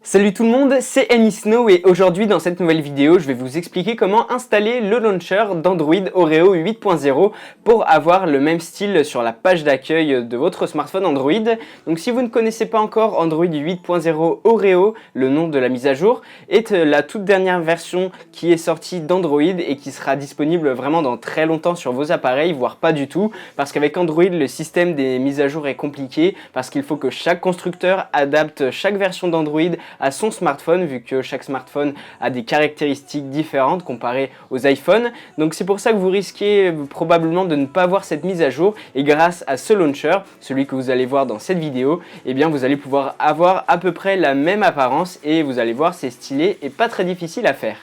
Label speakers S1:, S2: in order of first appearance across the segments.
S1: Salut tout le monde, c'est AnySnow et aujourd'hui dans cette nouvelle vidéo je vais vous expliquer comment installer le launcher d'Android Oreo 8.0 pour avoir le même style sur la page d'accueil de votre smartphone Android. Donc si vous ne connaissez pas encore Android 8.0 Oreo, le nom de la mise à jour, est la toute dernière version qui est sortie d'Android et qui sera disponible vraiment dans très longtemps sur vos appareils, voire pas du tout, parce qu'avec Android le système des mises à jour est compliqué, parce qu'il faut que chaque constructeur adapte chaque version d'Android à son smartphone, vu que chaque smartphone a des caractéristiques différentes comparées aux iPhones. Donc c'est pour ça que vous risquez probablement de ne pas voir cette mise à jour, et grâce à ce launcher, celui que vous allez voir dans cette vidéo, eh bien vous allez pouvoir avoir à peu près la même apparence et vous allez voir, c'est stylé et pas très difficile à faire.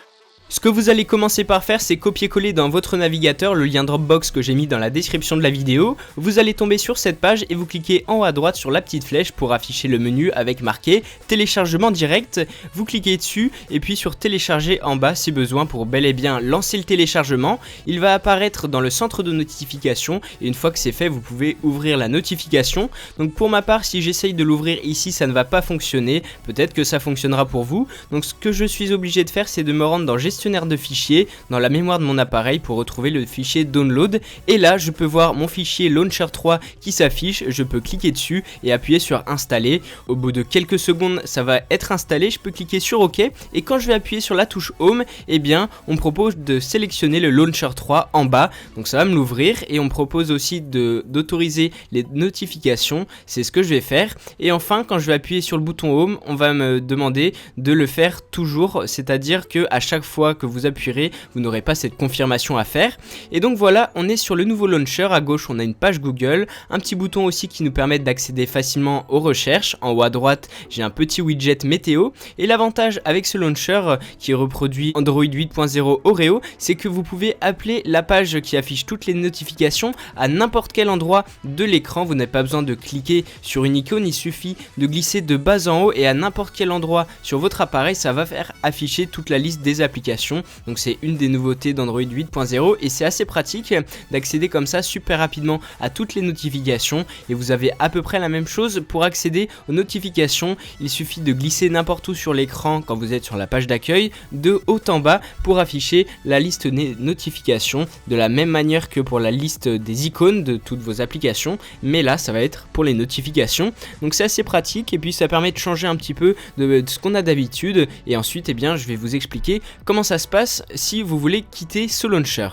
S1: Ce que vous allez commencer par faire, c'est copier-coller dans votre navigateur le lien Dropbox que j'ai mis dans la description de la vidéo. Vous allez tomber sur cette page et vous cliquez en haut à droite sur la petite flèche pour afficher le menu avec marqué téléchargement direct. Vous cliquez dessus et puis sur télécharger en bas si besoin pour bel et bien lancer le téléchargement. Il va apparaître dans le centre de notification et une fois que c'est fait, vous pouvez ouvrir la notification. Donc pour ma part, si j'essaye de l'ouvrir ici, ça ne va pas fonctionner. Peut-être que ça fonctionnera pour vous. Donc ce que je suis obligé de faire, c'est de me rendre dans gestionnaire de fichiers dans la mémoire de mon appareil pour retrouver le fichier download, et là je peux voir mon fichier launcher 3 qui s'affiche. Je peux cliquer dessus et appuyer sur installer. Au bout de quelques secondes ça va être installé, je peux cliquer sur OK et quand je vais appuyer sur la touche home, eh bien on me propose de sélectionner le launcher 3 en bas, donc ça va me l'ouvrir, et on me propose aussi d'autoriser les notifications, c'est ce que je vais faire. Et enfin quand je vais appuyer sur le bouton home, on va me demander de le faire toujours, c'est-à-dire que à chaque fois que vous appuierez, vous n'aurez pas cette confirmation à faire. Et donc voilà, on est sur le nouveau launcher. À gauche on a une page Google, un petit bouton aussi qui nous permet d'accéder facilement aux recherches. En haut à droite j'ai un petit widget météo, et l'avantage avec ce launcher qui reproduit Android 8.0 Oreo, c'est que vous pouvez appeler la page qui affiche toutes les notifications à n'importe quel endroit de l'écran. Vous n'avez pas besoin de cliquer sur une icône, il suffit de glisser de bas en haut et à n'importe quel endroit sur votre appareil ça va faire afficher toute la liste des applications. Donc c'est une des nouveautés d'Android 8.0 et c'est assez pratique d'accéder comme ça super rapidement à toutes les notifications. Et vous avez à peu près la même chose pour accéder aux notifications. Il suffit de glisser n'importe où sur l'écran quand vous êtes sur la page d'accueil, de haut en bas, pour afficher la liste des notifications, de la même manière que pour la liste des icônes de toutes vos applications, mais là ça va être pour les notifications. Donc c'est assez pratique et puis ça permet de changer un petit peu de ce qu'on a d'habitude. Et ensuite, eh bien, je vais vous expliquer comment ça se passe si vous voulez quitter ce launcher.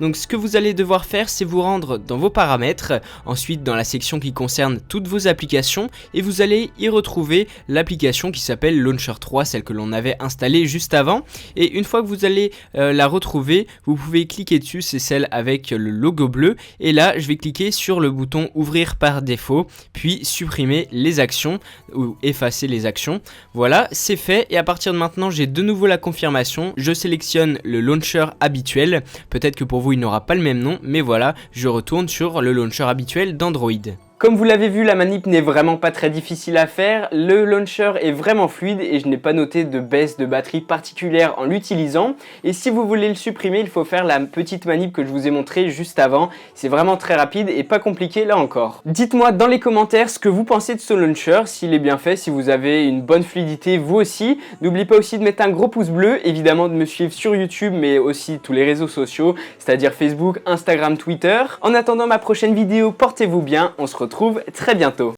S1: Donc ce que vous allez devoir faire, c'est vous rendre dans vos paramètres, ensuite dans la section qui concerne toutes vos applications, et vous allez y retrouver l'application qui s'appelle Launcher 3, celle que l'on avait installée juste avant. Et une fois que vous allez la retrouver, vous pouvez cliquer dessus, c'est celle avec le logo bleu, et là je vais cliquer sur le bouton ouvrir par défaut, puis supprimer les actions ou effacer les actions. Voilà, c'est fait, et à partir de maintenant j'ai de nouveau la confirmation. Je sélectionne le launcher habituel, peut-être que pour vous il n'aura pas le même nom, mais voilà, je retourne sur le launcher habituel d'Android. Comme vous l'avez vu, la manip n'est vraiment pas très difficile à faire, le launcher est vraiment fluide et je n'ai pas noté de baisse de batterie particulière en l'utilisant. Et si vous voulez le supprimer, il faut faire la petite manip que je vous ai montré juste avant. C'est vraiment très rapide et pas compliqué là encore. Dites-moi dans les commentaires ce que vous pensez de ce launcher, s'il est bien fait, si vous avez une bonne fluidité vous aussi. N'oubliez pas aussi de mettre un gros pouce bleu, évidemment de me suivre sur YouTube mais aussi tous les réseaux sociaux, c'est-à-dire Facebook, Instagram, Twitter. En attendant ma prochaine vidéo, portez-vous bien, on se retrouve très bientôt.